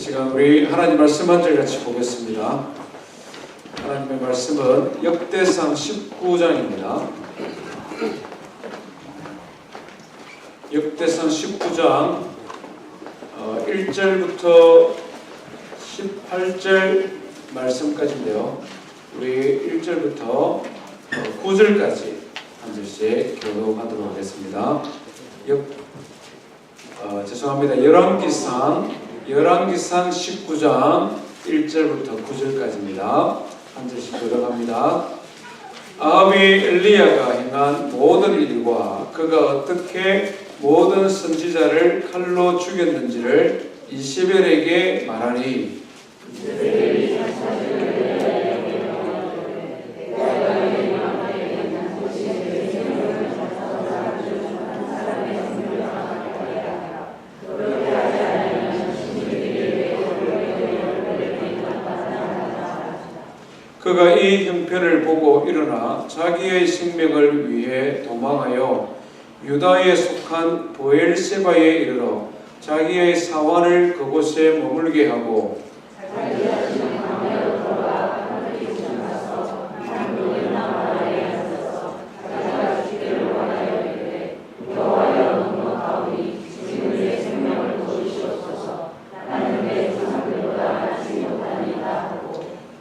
시간 우리 하나님 말씀 한 절 같이 보겠습니다. 하나님의 말씀은 역대상 19장입니다. 역대상 19장 1절부터 18절 말씀까지인데요. 우리 1절부터 9절까지 한 절씩 교독하도록 하겠습니다. 죄송합니다. 열왕기상 19장 1절부터 9절까지입니다. 한 절씩 교독합니다. 아합이 엘리야가 행한 모든 일과 그가 어떻게 모든 선지자를 칼로 죽였는지를 이세벨에게 말하니 그가 이 형편을 보고 일어나 자기의 생명을 위해 도망하여 유다에 속한 보엘세바에 이르러 자기의 사환을 그곳에 머물게 하고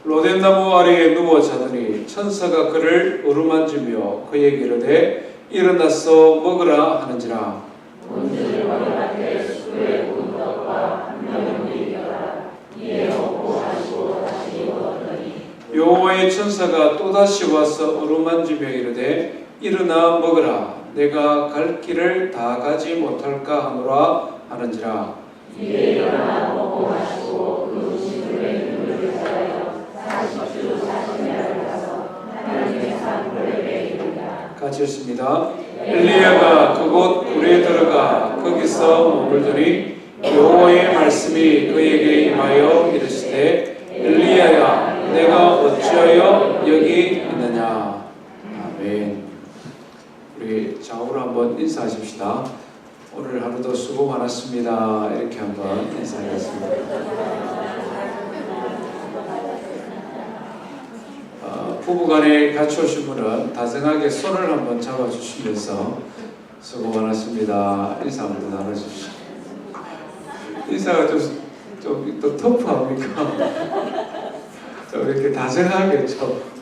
로덴나무 아래에 누워 자더니 천사가 그를 어루만지며 그에게 이르되 일어나서 먹으라 하는지라. 여호와의 천사가 또다시 와서 어루만지며 이르되 일어나 먹으라. 내가 갈 길을 다 가지 못할까 하노라 하는지라. 이에 일어나 먹고 마시고 그 음식을 눈을 따라요 40주 40년을 가서 하나님의 산 호렙에 이르니라. 같이 읽습니다. 엘리야가 그곳 굴에 들어가 거기서 머물더니 여호와의 말씀이 그에게 임하여 이르시되 엘리야야 내가 어찌하여 여기 있느냐. 아멘. 우리 좌우로 한번 인사하십시다. 오늘 하루도 수고 많았습니다. 이렇게 한번 인사하겠습니다. 부부간에 같이 오신 분은 다정하게 손을 한번 잡아주시면서 수고 많았습니다. 인사 한번 나눠주십시오. 인사가 좀 또 터프합니까? 좀 이렇게 다정하게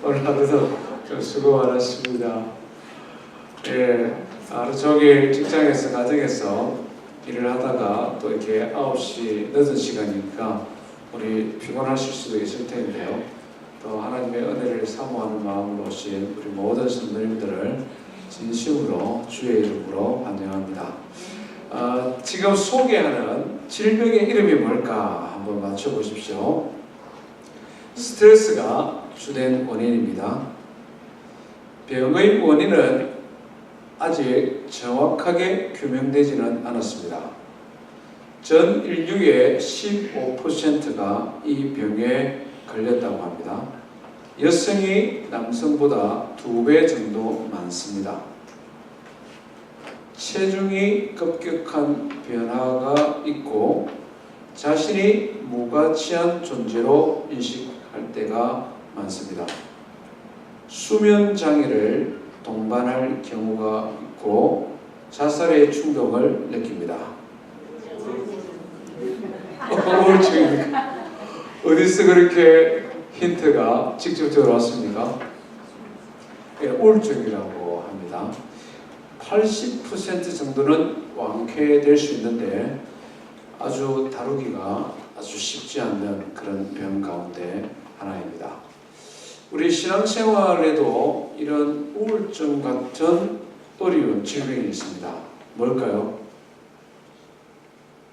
오늘 하루도 좀 수고 많았습니다. 예, 하루 종일 직장에서 가정에서 일을 하다가 또 이렇게 9시 늦은 시간이니까 우리 피곤하실 수도 있을 텐데요. 또 하나님의 은혜를 사모하는 마음으로 오신 우리 모든 성도님들을 진심으로 주의 이름으로 환영합니다. 지금 소개하는 질병의 이름이 뭘까 한번 맞춰보십시오. 스트레스가 주된 원인입니다. 병의 원인은 아직 정확하게 규명되지는 않았습니다. 전 인류의 15%가 이 병에 걸렸다고 합니다. 여성이 남성보다 2배 정도 많습니다. 체중이 급격한 변화가 있고 자신이 무가치한 존재로 인식할 때가 많습니다. 수면 장애를 동반할 경우가 있고 자살의 충동을 느낍니다. 우울증입니까? 어디서 그렇게 힌트가 직접적으로 왔습니까? 예, 우울증이라고 합니다. 80% 정도는 완쾌될 수 있는데 아주 다루기가 아주 쉽지 않는 그런 병 가운데 하나입니다. 우리 신앙생활에도 이런 우울증 같은 어려운 질병이 있습니다. 뭘까요?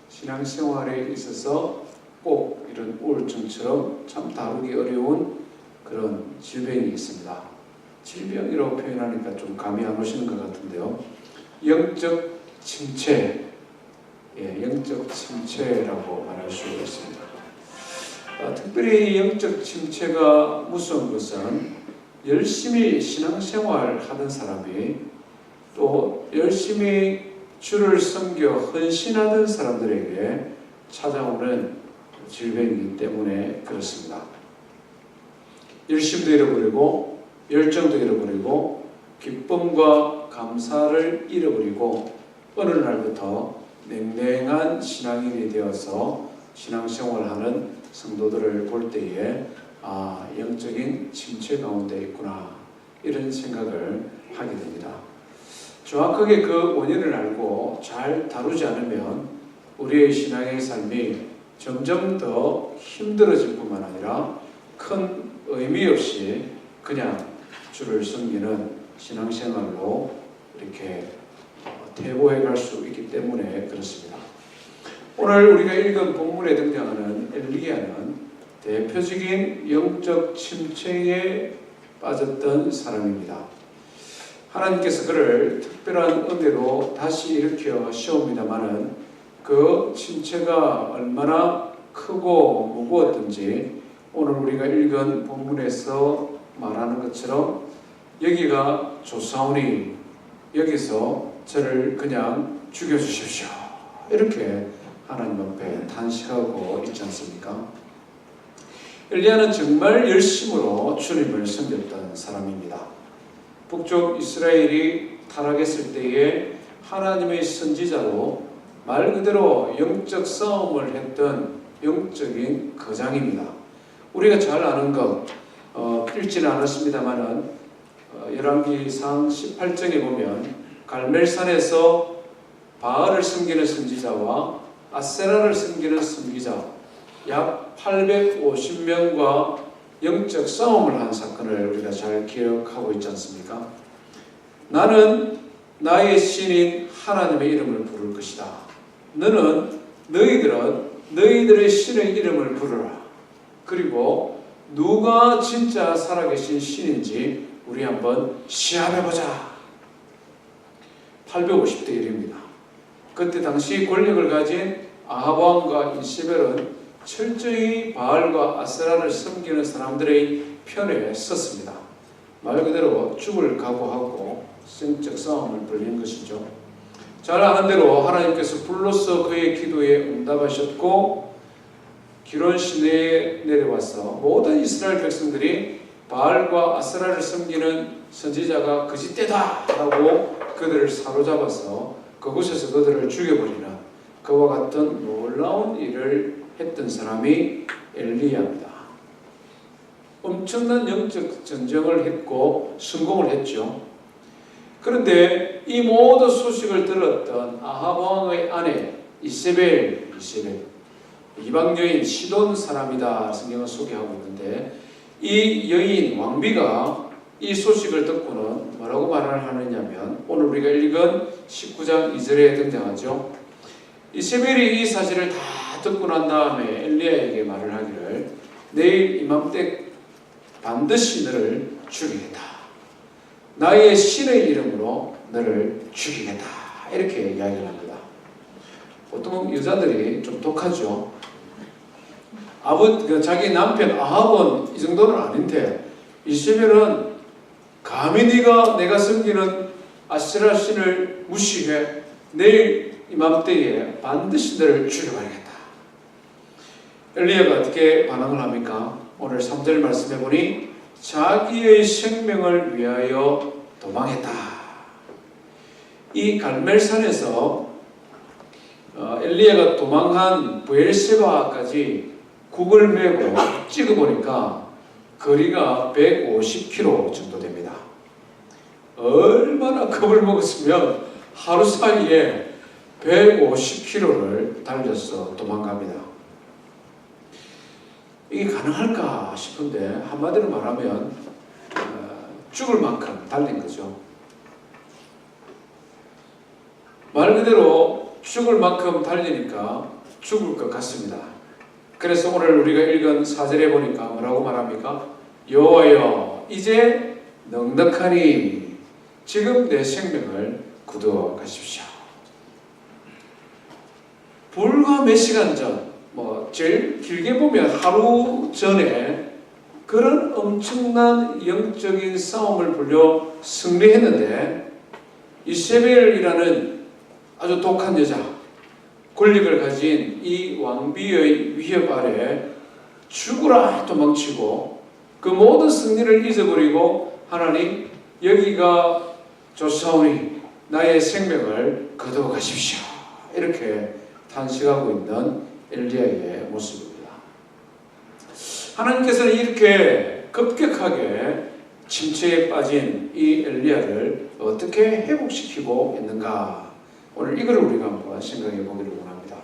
신앙생활에 있어서 꼭 이런 우울증처럼 참 다루기 어려운 그런 질병이 있습니다. 질병이라고 표현하니까 좀 감이 안 오시는 것 같은데요. 영적 침체, 영적 침체라고 말할 수 있습니다. 특별히 영적 침체가 무서운 것은 열심히 신앙생활 하던 사람이 또 열심히 주를 섬겨 헌신하던 사람들에게 찾아오는 질병이기 때문에 그렇습니다. 열심도 잃어버리고 열정도 잃어버리고 기쁨과 감사를 잃어버리고 어느 날부터 냉랭한 신앙인이 되어서 신앙생활하는 성도들을 볼 때에 영적인 침체 가운데 있구나 이런 생각을 하게 됩니다. 정확하게 그 원인을 알고 잘 다루지 않으면 우리의 신앙의 삶이 점점 더 힘들어질 뿐만 아니라 큰 의미 없이 그냥 주를 섬기는 신앙생활로 이렇게 퇴보해 갈 수 있기 때문에 그렇습니다. 오늘 우리가 읽은 본문에 등장하는 엘리야는 대표적인 영적 침체에 빠졌던 사람입니다. 하나님께서 그를 특별한 은혜로 다시 일으켜 세웁니다마는 그 침체가 얼마나 크고 무거웠던지 오늘 우리가 읽은 본문에서 말하는 것처럼 여기가 조사오니 여기서 저를 그냥 죽여주십시오 이렇게 하나님 앞에 탄식하고 있지 않습니까? 엘리야는 정말 열심으로 주님을 섬겼던 사람입니다. 북쪽 이스라엘이 타락했을 때에 하나님의 선지자로 말 그대로 영적 싸움을 했던 영적인 거장입니다. 우리가 잘 아는 것 읽지는 않았습니다만은 열왕기상 18장에 보면 갈멜산에서 바알을 섬기는 선지자와 아세라를 섬기는 선지자 약 850명과 영적 싸움을 한 사건을 우리가 잘 기억하고 있지 않습니까? 나는 나의 신인 하나님의 이름을 부를 것이다. 너희들은 너희들의 신의 이름을 부르라. 그리고 누가 진짜 살아계신 신인지 우리 한번 시합해보자. 850대 1입니다. 그때 당시 권력을 가진 아합 왕과 이세벨은 철저히 바알과 아세라를 섬기는 사람들의 편에 섰습니다. 말 그대로 죽을 각오하고 성적 싸움을 벌인 것이죠. 잘 아는 대로 하나님께서 불로써 그의 기도에 응답하셨고 기론 시내에 내려와서 모든 이스라엘 백성들이 바알과 아세라를 섬기는 선지자가 거짓되다 라고 그들을 사로잡아서 그곳에서 그들을 죽여버리는 그와 같은 놀라운 일을 했던 사람이 엘리야입니다. 엄청난 영적 전쟁을 했고 성공을 했죠. 그런데 이 모든 소식을 들었던 아합 왕의 아내 이세벨 이방 여인 시돈 사람이다 성경은 소개하고 있는데 이 여인 왕비가 이 소식을 듣고는 뭐라고 말을 하느냐면 오늘 우리가 읽은 19장 2절에 등장하죠. 이세벨이 이 사실을 다 듣고 난 다음에 엘리야에게 말을 하기를 내일 이맘때 반드시 너를 죽이겠다. 나의 신의 이름으로 너를 죽이겠다. 이렇게 이야기를 합니다. 보통 여자들이 좀 독하죠. 자기 남편 아합은 이 정도는 아닌데 이세벨은 감히 내가 섬기는 아세라 신을 무시해 내일 이맘때에 반드시 너를 죽여버리겠다. 엘리야가 어떻게 반응을 합니까? 오늘 3절 말씀해 보니 자기의 생명을 위하여 도망했다. 이 갈멜산에서 엘리야가 도망한 브엘세바까지 국을 메고 찍어보니까 거리가 150km 정도 됩니다. 얼마나 겁을 먹었으면 하루 사이에 150km를 달려서 도망갑니다. 이게 가능할까 싶은데 한마디로 말하면 죽을 만큼 달린 거죠. 말 그대로 죽을 만큼 달리니까 죽을 것 같습니다. 그래서 오늘 우리가 읽은 4절에 보니까 뭐라고 말합니까? 여호와여 이제 넉넉하니 지금 내 생명을 거두어 가십시오. 불과 몇 시간 전, 제일 길게 보면 하루 전에 그런 엄청난 영적인 싸움을 벌여 승리했는데 이세벨이라는 아주 독한 여자, 권력을 가진 이 왕비의 위협 아래 죽으라 도망치고 그 모든 승리를 잊어버리고 하나님 여기가 좋사오니 나의 생명을 거두어 가십시오 이렇게 탄식하고 있는 엘리야의 모습입니다. 하나님께서는 이렇게 급격하게 침체에 빠진 이 엘리야를 어떻게 회복시키고 있는가, 오늘 이걸 우리가 한번 생각해 보기를 원합니다.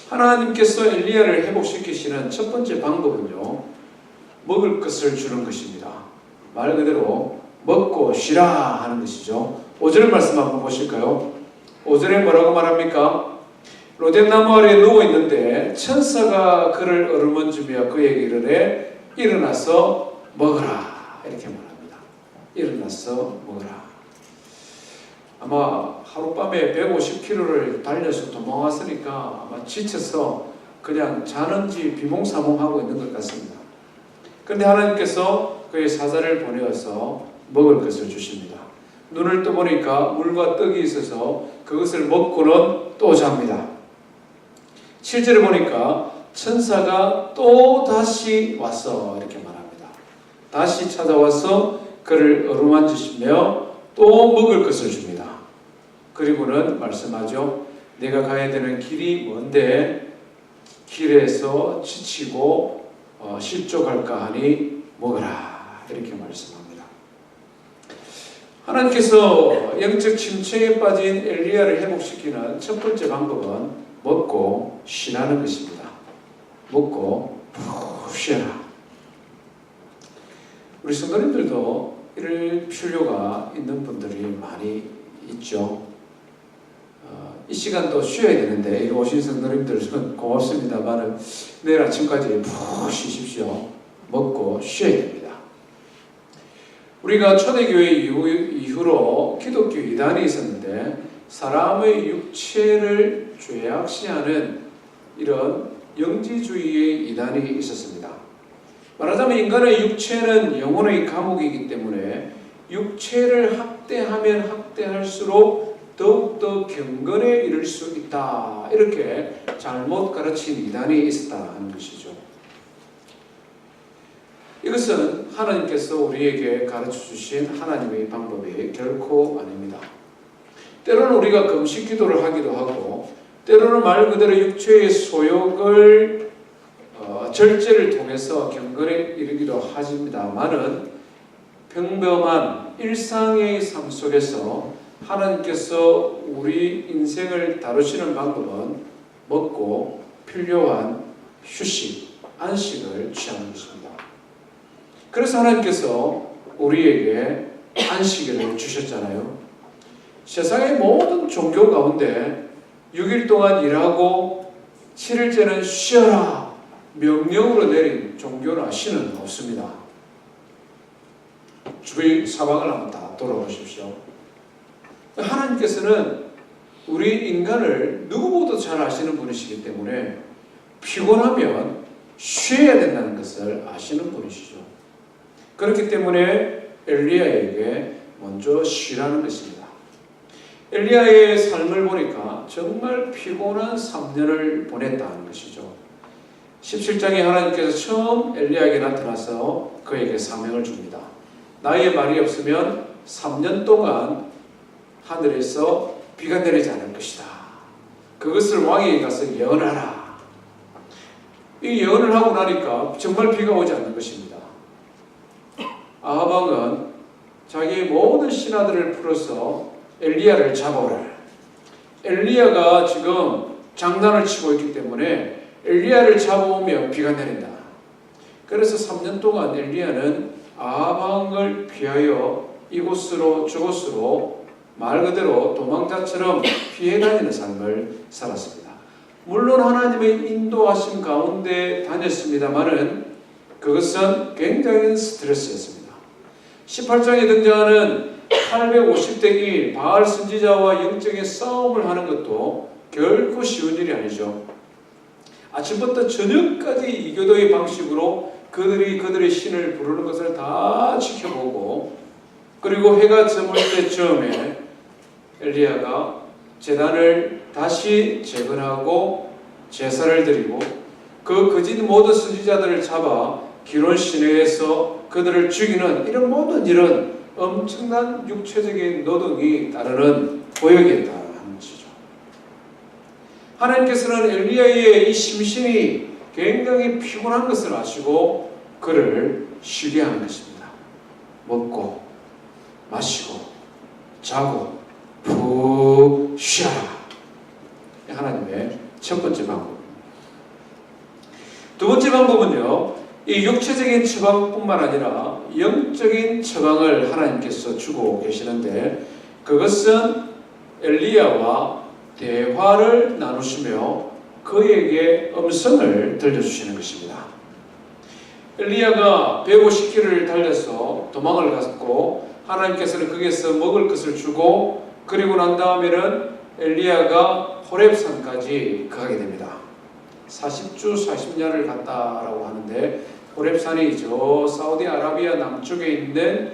하나님께서 엘리야를 회복시키시는 첫 번째 방법은요, 먹을 것을 주는 것입니다. 말 그대로 먹고 쉬라 하는 것이죠. 5절 말씀 한번 보실까요? 5절에 뭐라고 말합니까? 로뎀나무 아래에 누워있는데 천사가 그를 어루만지며 그에게 이르되 일어나서 먹으라 이렇게 말합니다. 일어나서 먹으라. 아마 하룻밤에 150km를 달려서 도망왔으니까 아마 지쳐서 그냥 자는지 비몽사몽하고 있는 것 같습니다. 그런데 하나님께서 그의 사자를 보내어서 먹을 것을 주십니다. 눈을 떠보니까 물과 떡이 있어서 그것을 먹고는 또 잡니다. 7절에 보니까 천사가 또 다시 와서 이렇게 말합니다. 다시 찾아와서 그를 어루만지시며 또 먹을 것을 줍니다. 그리고는 말씀하죠. 내가 가야 되는 길이 먼데 길에서 지치고 실족할까 하니 먹으라 이렇게 말씀합니다. 하나님께서 영적 침체에 빠진 엘리야를 회복시키는 첫 번째 방법은 먹고 쉬라는 것입니다. 먹고 푹 쉬어라. 우리 성도님들도 이럴 필요가 있는 분들이 많이 있죠. 이 시간도 쉬어야 되는데 오신 성도님들은 고맙습니다만 내일 아침까지 푹 쉬십시오. 먹고 쉬어야 됩니다. 우리가 초대교회 이후로 기독교 이단이 있었는데 사람의 육체를 죄악시하는 이런 영지주의의 이단이 있었습니다. 말하자면 인간의 육체는 영혼의 감옥이기 때문에 육체를 학대하면 학대할수록 더욱더 경건에 이를 수 있다. 이렇게 잘못 가르친 이단이 있었다는 것이죠. 이것은 하나님께서 우리에게 가르쳐 주신 하나님의 방법이 결코 아닙니다. 때로는 우리가 금식 기도를 하기도 하고 때로는 말 그대로 육체의 소욕을 절제를 통해서 경건에 이르기도 하십니다만은 평범한 일상의 삶 속에서 하나님께서 우리 인생을 다루시는 방법은 먹고 필요한 휴식, 안식을 취하는 것입니다. 그래서 하나님께서 우리에게 안식일을 주셨잖아요. 세상의 모든 종교 가운데 6일 동안 일하고 7일째는 쉬어라 명령으로 내린 종교나 신은 없습니다. 주의 사방을 한번 다 돌아보십시오. 하나님께서는 우리 인간을 누구보다 잘 아시는 분이시기 때문에 피곤하면 쉬어야 된다는 것을 아시는 분이시죠. 그렇기 때문에 엘리야에게 먼저 쉬라는 것입니다. 엘리야의 삶을 보니까 정말 피곤한 3년을 보냈다는 것이죠. 17장에 하나님께서 처음 엘리야에게 나타나서 그에게 사명을 줍니다. 나의 말이 없으면 3년 동안 하늘에서 비가 내리지 않을 것이다. 그것을 왕에게 가서 예언하라. 이 예언을 하고 나니까 정말 비가 오지 않는 것입니다. 아합 왕은 자기의 모든 신하들을 풀어서 엘리야를 잡아오라. 엘리야가 지금 장난을 치고 있기 때문에 엘리야를 잡아오면 비가 내린다. 그래서 3년 동안 엘리야는 아합 왕을 피하여 이곳으로 저곳으로 말 그대로 도망자처럼 피해 다니는 삶을 살았습니다. 물론 하나님의 인도하심 가운데 다녔습니다만은 그것은 굉장히 스트레스였습니다. 18장에 등장하는 850대 1 바알 선지자와 영적인 싸움을 하는 것도 결코 쉬운 일이 아니죠. 아침부터 저녁까지 이교도의 방식으로 그들의 신을 부르는 것을 다 지켜보고 그리고 해가 저물 때쯤에 엘리야가 제단을 다시 재건하고 제사를 드리고 그 거짓 모든 선지자들을 잡아 기론 시내에서 그들을 죽이는 이런 모든 일은 엄청난 육체적인 노동이 따르는 고역이었다는 것이죠. 하나님께서는 엘리야의 이 심신이 굉장히 피곤한 것을 아시고 그를 쉬게 하는 것입니다. 먹고 마시고 자고 푹 쉬어라. 하나님의 첫 번째 방법입니다. 두 번째 방법은요, 이 육체적인 처방뿐만 아니라 영적인 처방을 하나님께서 주고 계시는데 그것은 엘리야와 대화를 나누시며 그에게 음성을 들려주시는 것입니다. 엘리야가 150km를 달려서 도망을 갔고 하나님께서는 거기에서 먹을 것을 주고 그리고 난 다음에는 엘리야가 호렙산까지 가게 됩니다. 40주 40년을 갔다라고 하는데 호렙산이 저 사우디아라비아 남쪽에 있는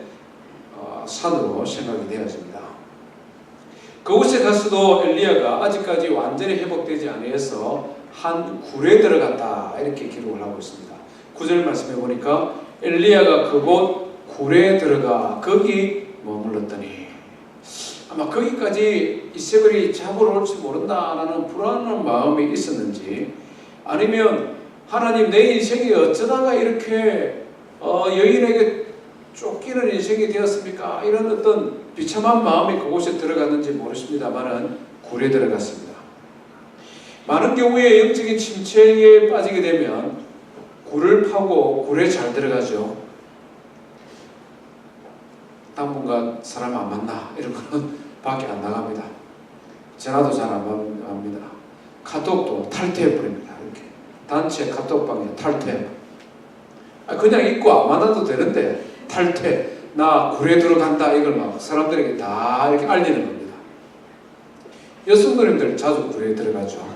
산으로 생각이 되어집니다. 그곳에 가서도 엘리야가 아직까지 완전히 회복되지 아니해서 한 굴에 들어갔다 이렇게 기록을 하고 있습니다. 9절 말씀해 보니까 엘리야가 그곳 굴에 들어가 거기 머물렀더니 아마 거기까지 이세벨이 잡으러 올지 모른다라는 불안한 마음이 있었는지 아니면 하나님 내 인생이 어쩌다가 이렇게 여인에게 쫓기는 인생이 되었습니까? 이런 어떤 비참한 마음이 그곳에 들어갔는지 모르십니다만은 굴에 들어갔습니다. 많은 경우에 영적인 침체에 빠지게 되면 굴을 파고 굴에 잘 들어가죠. 당분간 사람 안 만나 이런 거는 밖에 안 나갑니다. 전화도 잘 안 합니다. 카톡도 탈퇴해버립니다. 이렇게 단체 카톡방에 탈퇴. 그냥 있고 안 만나도 되는데 탈퇴. 나 굴에 들어간다. 이걸 막 사람들에게 다 이렇게 알리는 겁니다. 여성들님들 자주 굴에 들어가죠.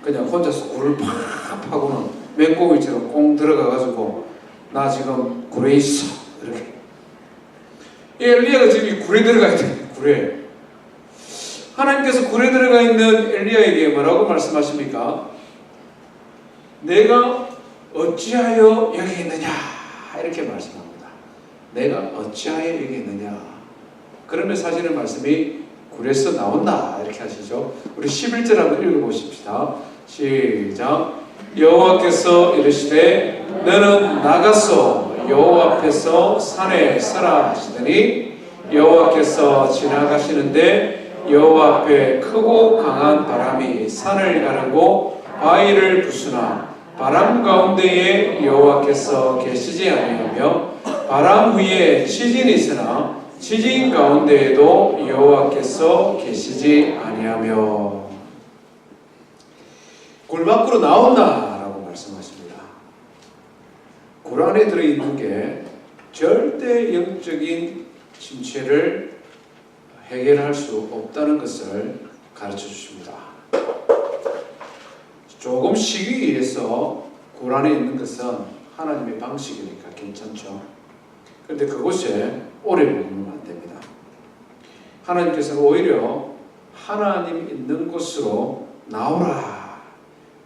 그냥 혼자서 굴을 팍 파고는 맹꽁이처럼 꽁 들어가가지고 나 지금 굴에 있어. 이렇게. 엘리야가 지금 굴에 들어가야 돼. 굴에. 하나님께서 굴에 들어가 있는 엘리야에게 뭐라고 말씀하십니까? 내가 어찌하여 여기 있느냐 이렇게 말씀합니다. 내가 어찌하여 여기 있느냐. 그러면 사실은 말씀이 굴에서 나온다 이렇게 하시죠. 우리 11절 한번 읽어보십시다. 시작. 여호와께서 이르시되 너는 나가서 여호와 앞에서 산에 서라 하시더니 여호와께서 지나가시는데 여호와 앞에 크고 강한 바람이 산을 가르고 바위를 부수나 바람 가운데에 여호와께서 계시지 아니하며 바람 위에 지진이 있으나 지진 가운데에도 여호와께서 계시지 아니하며. 굴 밖으로 나온다라고 말씀하십니다. 굴 안에 들어있는 게 절대 영적인 침체를 해결할 수 없다는 것을 가르쳐 주십니다. 조금 쉬기 위해서 굴 안에 있는 것은 하나님의 방식이니까 괜찮죠. 그런데 그곳에 오래 머물면 안 됩니다. 하나님께서는 오히려 하나님 있는 곳으로 나오라.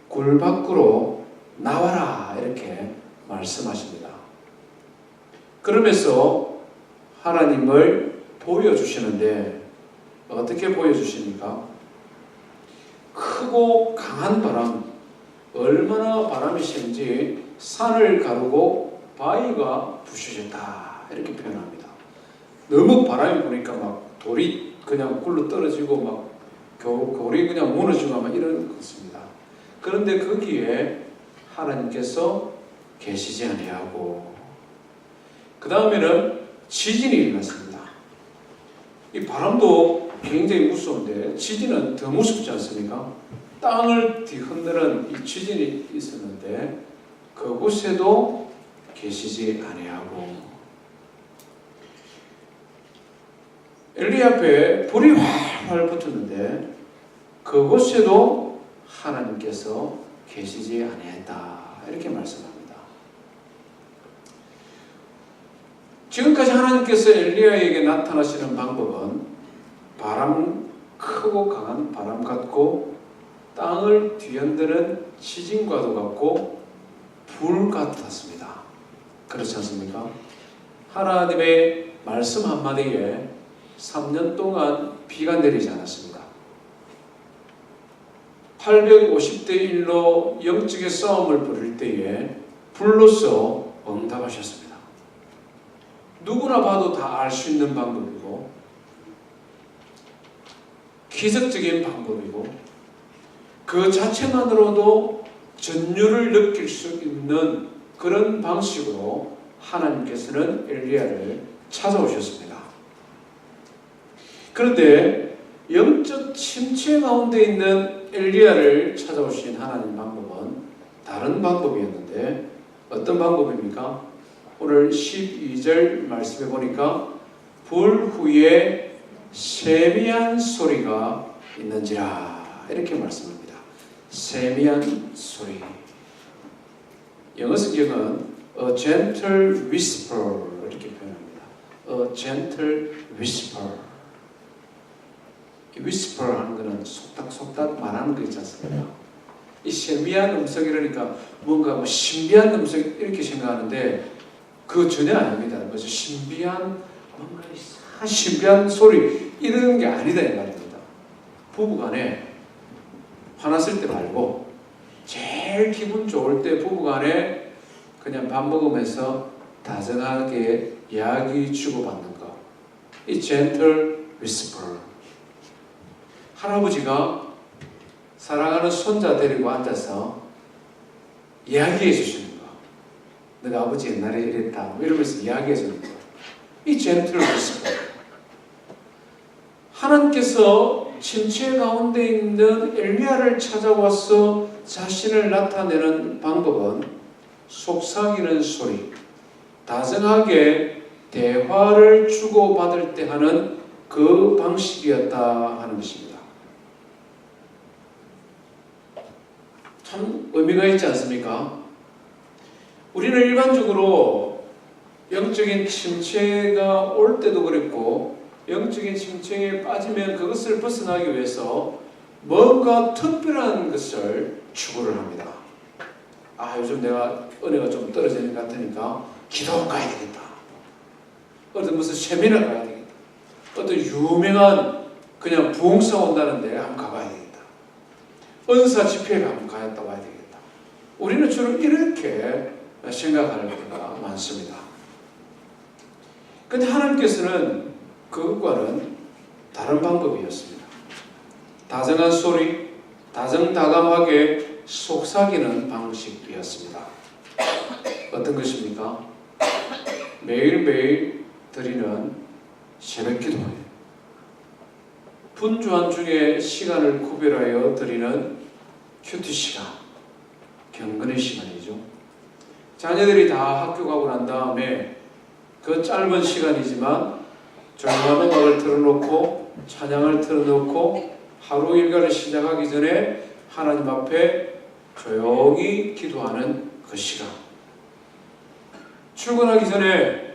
굴 밖으로 나와라. 이렇게 말씀하십니다. 그러면서 하나님을 보여주시는데 어떻게 보여주십니까? 크고 강한 바람, 얼마나 바람이 센지 산을 가르고 바위가 부셔졌다 이렇게 표현합니다. 너무 바람이 부니까 막 돌이 그냥 굴러 떨어지고 막 돌이 그냥 무너지고 막 이런 것입니다. 그런데 거기에 하나님께서 계시지 아니하고 그 다음에는 지진이 일어났습니다. 이 바람도 굉장히 무서운데 지진은 더 무섭지 않습니까? 땅을 뒤흔드는 이 지진이 있었는데 그곳에도 계시지 아니하고 엘리 앞에 불이 활활 붙었는데 그곳에도 하나님께서 계시지 아니했다 이렇게 말씀합니다. 지금까지 하나님께서 엘리야에게 나타나시는 방법은 바람, 큰 크고 강한 바람 같고 땅을 뒤흔드는 지진과도 같고 불 같았습니다. 그렇지 않습니까? 하나님의 말씀 한마디에 3년 동안 비가 내리지 않았습니다. 850대 1로 영적의 싸움을 벌일 때에 불로써 응답하셨습니다. 누구나 봐도 다 알 수 있는 방법이고 기적적인 방법이고 그 자체만으로도 전율을 느낄 수 있는 그런 방식으로 하나님께서는 엘리야를 찾아오셨습니다. 그런데 영적 침체 가운데 있는 엘리야를 찾아오신 하나님 방법은 다른 방법이었는데 어떤 방법입니까? 오늘 12절 말씀해 보니까 불 후에 세미한 소리가 있는지라 이렇게 말씀합니다. 세미한 소리. 영어 성경은 a gentle whisper 이렇게 표현합니다. a gentle whisper. 이 whisper 하는 것은 속닥속닥 말하는 거 있지 않습니까? 이 세미한 음성이라니까 뭔가 신비한 음성 이렇게 생각하는데 그거 전혀 아닙니다. 그래서 신비한 뭔가 신비한 소리 이런 게 아니다 이 말입니다. 부부간에 화났을 때 말고 제일 기분 좋을 때 부부간에 그냥 밥 먹으면서 다정하게 이야기 주고받는 거. 이 gentle whisper. 할아버지가 사랑하는 손자 데리고 앉아서 이야기해 주시는 거. 내가 아버지 옛날에 이랬다. 이러면서 이야기해 주는 거. 이 gentle whisper. 하나님께서 침체 가운데 있는 엘리야를 찾아와서 자신을 나타내는 방법은 속삭이는 소리, 다정하게 대화를 주고받을 때 하는 그 방식이었다 하는 것입니다. 참 의미가 있지 않습니까? 우리는 일반적으로 영적인 침체가 올 때도 그랬고 영적인 침체에 빠지면 그것을 벗어나기 위해서 뭔가 특별한 것을 추구를 합니다. 요즘 내가 은혜가 좀 떨어지는 것 같으니까 기도원 가야 되겠다. 어떤 무슨 세미나 가야 되겠다. 어떤 유명한 그냥 부흥사 온다는데 한번 가봐야 되겠다. 은사 집회에 한번 가야 되겠다. 우리는 주로 이렇게 생각하는 경우가 많습니다. 그런데 하나님께서는 그것과는 다른 방법이었습니다. 다정한 소리, 다정다감하게 속삭이는 방식이었습니다. 어떤 것입니까? 매일매일 드리는 새벽 기도예요. 분주한 중에 시간을 구별하여 드리는 큐티 시간, 경건의 시간이죠. 자녀들이 다 학교 가고 난 다음에 그 짧은 시간이지만 조용한 음악을 틀어놓고 찬양을 틀어놓고 하루 일과를 시작하기 전에 하나님 앞에 조용히 기도하는 그 시간. 출근하기 전에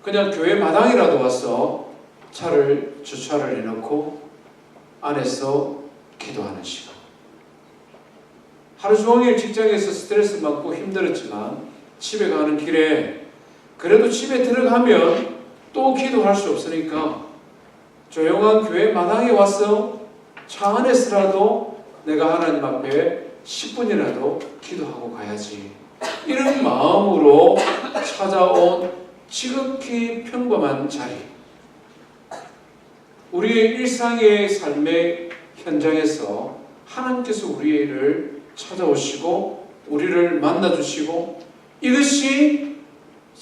그냥 교회 마당이라도 와서 차를 주차를 해놓고 안에서 기도하는 시간. 하루 종일 직장에서 스트레스 받고 힘들었지만 집에 가는 길에 그래도 집에 들어가면 또 기도할 수 없으니까 조용한 교회 마당에 와서 차 안에서라도 내가 하나님 앞에 10분이라도 기도하고 가야지. 이런 마음으로 찾아온 지극히 평범한 자리. 우리의 일상의 삶의 현장에서 하나님께서 우리를 찾아오시고 우리를 만나주시고 이것이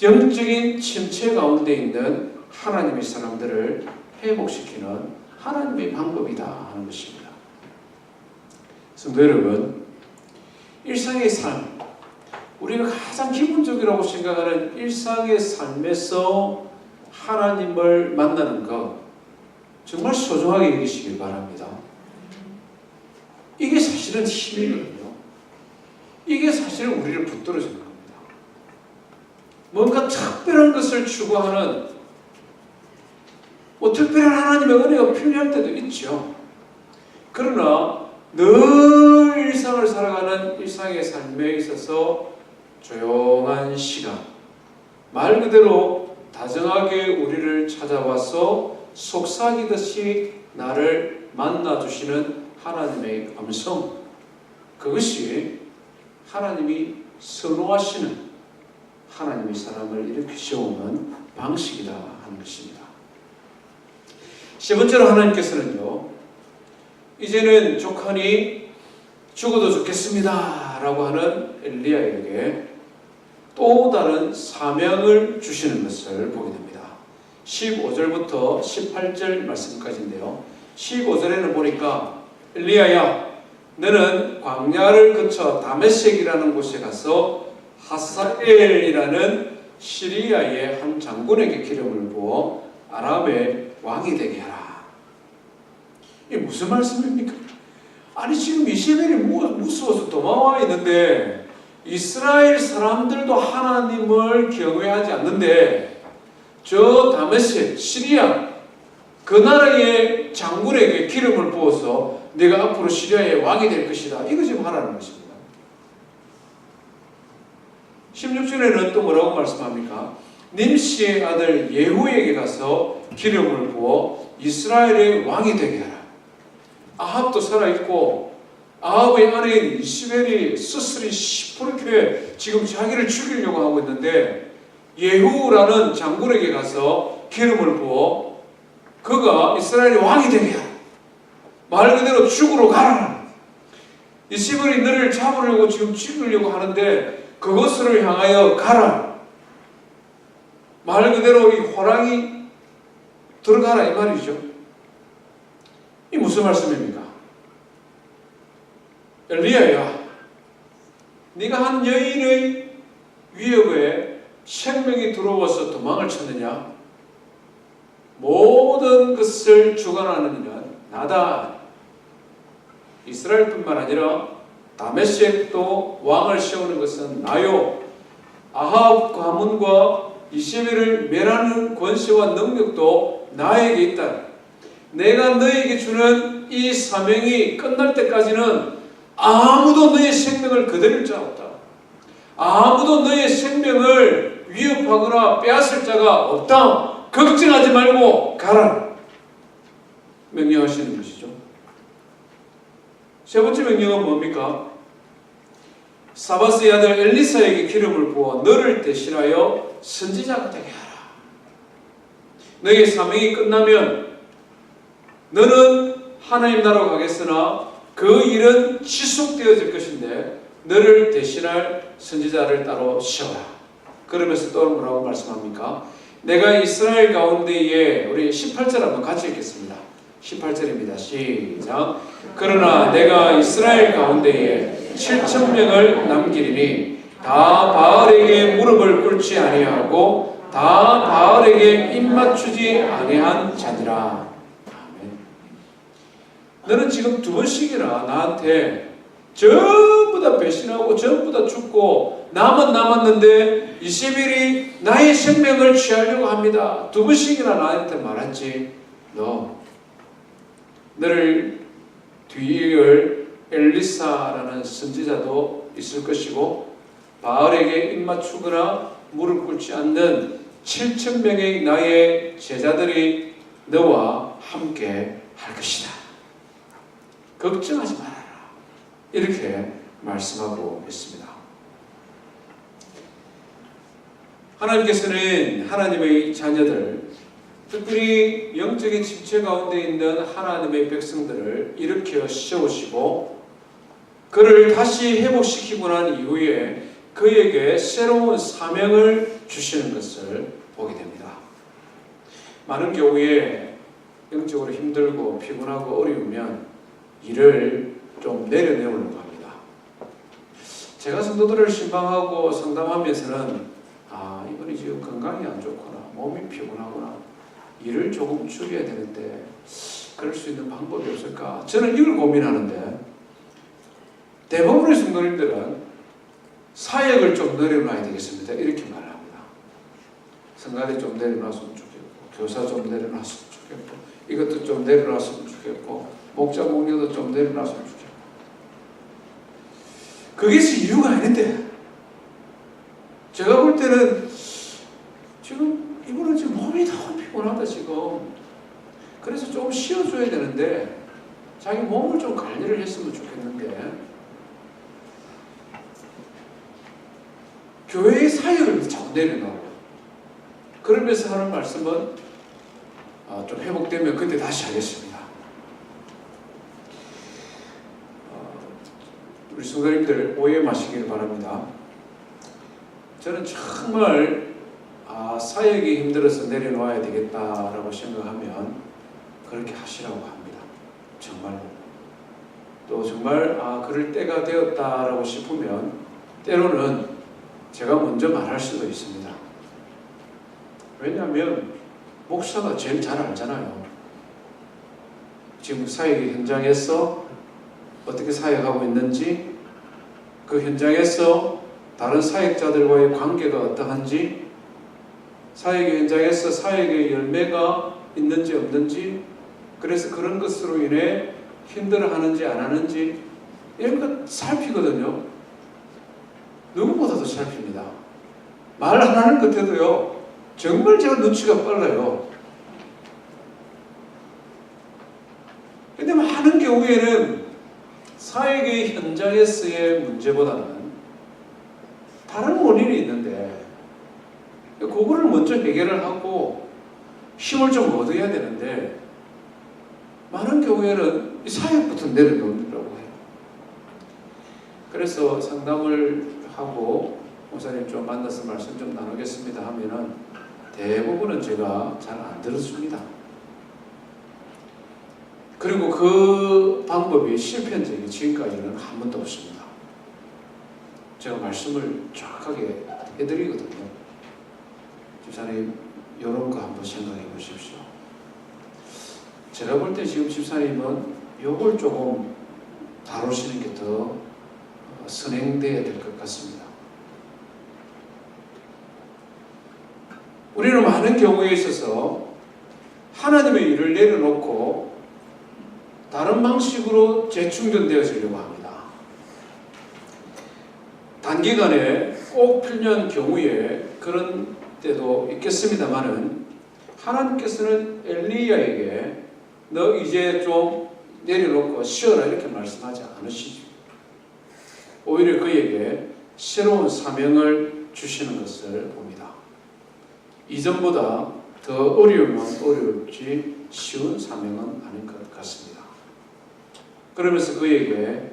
영적인 침체 가운데 있는 하나님의 사람들을 회복시키는 하나님의 방법이다 하는 것입니다. 성도 여러분, 일상의 삶, 우리가 가장 기본적이라고 생각하는 일상의 삶에서 하나님을 만나는 것 정말 소중하게 여기시길 바랍니다. 이게 사실은 힘이거든요. 이게 사실은 우리를 붙들어주는 겁니다. 뭔가 특별한 것을 추구하는 특별한 하나님의 은혜가 필요할 때도 있죠. 그러나 늘 일상을 살아가는 일상의 삶에 있어서 조용한 시간, 말 그대로 다정하게 우리를 찾아와서 속삭이듯이 나를 만나주시는 하나님의 음성, 그것이 하나님이 선호하시는 하나님의 사람을 이렇게 세우는 방식이다 하는 것입니다. 세 번째로 하나님께서는요, 이제는 족하니 죽어도 좋겠습니다 라고 하는 엘리야에게 또 다른 사명을 주시는 것을 보게 됩니다. 15절부터 18절 말씀까지인데요. 15절에는 보니까 엘리야야, 너는 광야를 거쳐 다메섹이라는 곳에 가서 하사엘이라는 시리아의 한 장군에게 기름을 부어 아람의 왕이 되게 하라. 이게 무슨 말씀입니까? 아니 지금 이세벨이 무서워서 도망와 있는데 이스라엘 사람들도 하나님을 경외하지 않는데 저 다메섹 시리아 그 나라의 장군에게 기름을 부어서 내가 앞으로 시리아의 왕이 될 것이다. 이거 지금 하라는 것입니다. 16절에는 또 뭐라고 말씀합니까? 님시의 아들 예후에게 가서 기름을 부어 이스라엘의 왕이 되게 하라. 아합도 살아있고 아합의 아내인 이스벨이 스스로 시퍼렇게 지금 자기를 죽이려고 하고 있는데 예후라는 장군에게 가서 기름을 부어 그가 이스라엘의 왕이 되게 하라. 말 그대로 죽으러 가라. 이스벨이 너를 잡으려고 지금 죽이려고 하는데 그것을 향하여 가라. 말 그대로 이 호랑이 들어가라 이 말이죠. 이 무슨 말씀입니까? 엘리야야, 네가 한 여인의 위협에 생명이 들어와서 도망을 쳤느냐? 모든 것을 주관하는 이는 나다. 이스라엘뿐만 아니라 다메섹도 왕을 세우는 것은 나요. 아합 가문과 이세벨을 멸하는 권세와 능력도 나에게 있다. 내가 너에게 주는 이 사명이 끝날 때까지는 아무도 너의 생명을 거두릴 자 없다. 아무도 너의 생명을 위협하거나 빼앗을 자가 없다. 걱정하지 말고 가라. 명령하시는 것이죠. 세 번째 명령은 뭡니까? 사바스의 아들 엘리사에게 기름을 부어 너를 대신하여 선지자가 되게 하라. 너의 사명이 끝나면 너는 하나님 나라로 가겠으나 그 일은 지속되어질 것인데 너를 대신할 선지자를 따로 세워라. 그러면서 또 뭐라고 말씀합니까? 내가 이스라엘 가운데에 우리 18절 한번 같이 읽겠습니다. 18절입니다. 시작. 그러나 내가 이스라엘 가운데에 7,000명을 남기리니 다 바알에게 무릎을 꿇지 아니하고 다 바알에게 입맞추지 아니한 자니라. 아멘. 너는 지금 두 번씩이나 나한테 전부 다 배신하고 전부 다 죽고 남은 남았는데 이세벨이 나의 생명을 취하려고 합니다. 두 번씩이나 나한테 말했지. 너를 뒤이을 엘리사라는 선지자도 있을 것이고 바알에게 입맞추거나 무릎 꿇지 않는 7,000명의 나의 제자들이 너와 함께 할 것이다. 걱정하지 말아라. 이렇게 말씀하고 있습니다. 하나님께서는 하나님의 자녀들, 특별히 영적인 집체 가운데 있는 하나님의 백성들을 일으켜 세우시고 그를 다시 회복시키고 난 이후에 그에게 새로운 사명을 주시는 것을 보게 됩니다. 많은 경우에 영적으로 힘들고 피곤하고 어려우면 일을 좀 내려놓으려고 합니다. 제가 성도들을 신방하고 상담하면서는 이분이 지금 건강이 안 좋구나, 몸이 피곤하구나, 일을 조금 줄여야 되는데 그럴 수 있는 방법이 없을까? 저는 이걸 고민하는데 대부분의 성도님들은 사역을 좀 내려놔야 되겠습니다. 이렇게 말합니다. 성가대 좀 내려놨으면 좋겠고 교사 좀 내려놨으면 좋겠고 이것도 좀 내려놨으면 좋겠고 목자 목녀도 좀 내려놨으면 좋겠다. 그게 이유가 아닌데, 제가 볼 때는 지금 이분은 지금 몸이 너무 피곤하다 지금. 그래서 좀 쉬어줘야 되는데 자기 몸을 좀 관리를 했으면 좋겠는데, 교회의 사역을 자꾸 내려놓고 그러면서 하는 말씀은 좀 회복되면 그때 다시 하겠습니다. 우리 성도님들 오해 마시기를 바랍니다. 저는 정말 사역이 힘들어서 내려놓아야 되겠다라고 생각하면 그렇게 하시라고 합니다. 정말로. 또 정말 그럴 때가 되었다라고 싶으면 때로는 제가 먼저 말할 수도 있습니다. 왜냐하면 목사가 제일 잘 알잖아요. 지금 사역의 현장에서 어떻게 사역하고 있는지, 그 현장에서 다른 사역자들과의 관계가 어떠한지, 사역의 현장에서 사역의 열매가 있는지 없는지, 그래서 그런 것으로 인해 힘들어하는지 안 하는지 이런 것 살피거든요. 누구보다도 살핍니다. 말 안 하는 것에도요, 정말 제가 눈치가 빨라요. 근데 많은 경우에는 사역의 현장에서의 문제보다는 다른 원인이 있는데 그거를 먼저 해결을 하고 힘을 좀 얻어야 되는데 많은 경우에는 이 사역부터 내려놓으라고 해요. 그래서 상담을 하고 목사님 좀 만나서 말씀 좀 나누겠습니다 하면은 대부분은 제가 잘 안 들어줍니다. 그리고 그 방법이 실패한 적이 지금까지는 한 번도 없습니다. 제가 말씀을 정확하게 해드리거든요. 집사님, 이런 거 한번 생각해 보십시오. 제가 볼 때 지금 집사님은 요걸 조금 다루시는 게 더 선행돼야 될 것 같습니다. 우리는 많은 경우에 있어서 하나님의 일을 내려놓고 다른 방식으로 재충전되어지려고 합니다. 단기간에 꼭 필요한 경우에 그런 때도 있겠습니다만은 하나님께서는 엘리야에게 너 이제 좀 내려놓고 쉬어라 이렇게 말씀하지 않으시죠. 오히려 그에게 새로운 사명을 주시는 것을 봅니다. 이전보다 더 어려우면 어려울지 쉬운 사명은 아닌 것 같습니다. 그러면서 그에게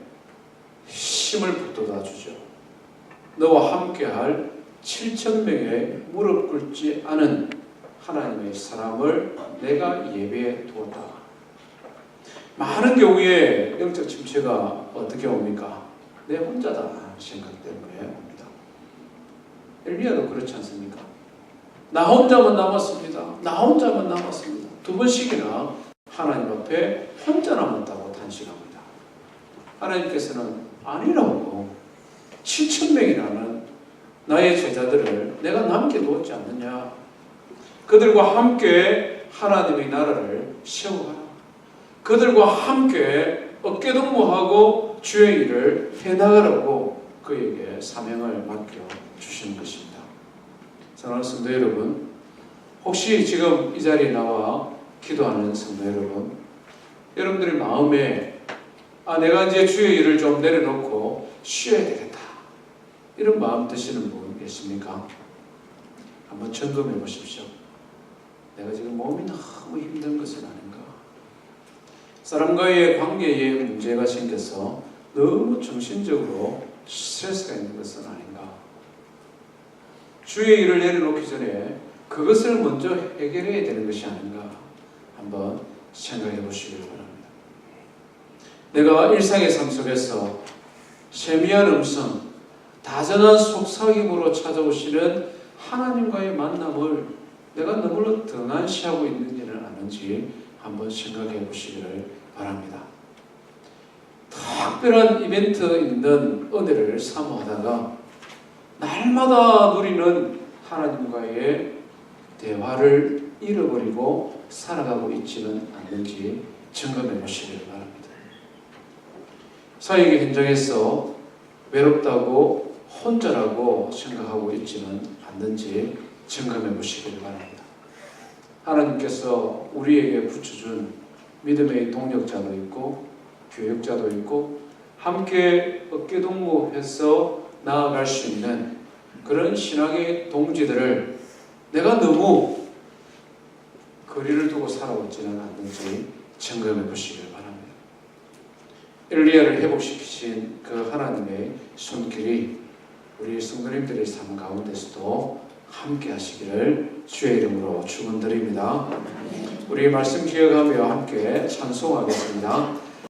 힘을 북돋아 주죠. 너와 함께할 7,000명의 무릎 꿇지 않은 하나님의 사람을 내가 예배에 두었다. 많은 경우에 영적 침체가 어떻게 옵니까? 내 혼자다 생각 때문에 옵니다. 엘리야도 그렇지 않습니까? 나 혼자만 남았습니다. 나 혼자만 남았습니다. 2번씩이나 하나님 앞에 혼자 남았다고 탄식합니다. 하나님께서는 아니라고 7,000명이라는 나의 제자들을 내가 남겨두었지 않느냐. 그들과 함께 하나님의 나라를 세워가라. 그들과 함께 어깨동무하고 주의 일을 해나가라고 그에게 사명을 맡겨주신 것입니다. 사랑하는 성도 여러분, 혹시 지금 이 자리에 나와 기도하는 성도 여러분, 여러분들의 마음에 내가 이제 주의 일을 좀 내려놓고 쉬어야 되겠다 이런 마음 드시는 분 계십니까? 한번 점검해 보십시오. 내가 지금 몸이 너무 힘든 것은 아닌가? 사람과의 관계에 문제가 생겨서 너무 정신적으로 스트레스가 있는 것은 아닌가? 주의 일을 내려놓기 전에 그것을 먼저 해결해야 되는 것이 아닌가? 한번 생각해 보시길 바랍니다. 내가 일상의 삶 속에서 세미한 음성, 다정한 속삭임으로 찾아오시는 하나님과의 만남을 내가 너무나 등한시하고 있는지는 아는지 한번 생각해 보시기를 바랍니다. 특별한 이벤트 있는 은혜를 사모하다가 날마다 누리는 하나님과의 대화를 잃어버리고 살아가고 있지는 않는지 점검해 보시기를 바랍니다. 사역의 현장에서 외롭다고 혼자라고 생각하고 있지는 않는지 점검해 보시기를 바랍니다. 하나님께서 우리에게 붙여준 믿음의 동력자도 있고 교육자도 있고 함께 어깨동무해서 나아갈 수 있는 그런 신앙의 동지들을 내가 너무 거리를 두고 살아오지는 않는지 점검해 보시길 바랍니다. 엘리야를 회복시키신 그 하나님의 손길이 우리 성도님들의 삶 가운데서도 함께 하시기를 주의 이름으로 축원드립니다. 우리 말씀 기억하며 함께 찬송하겠습니다.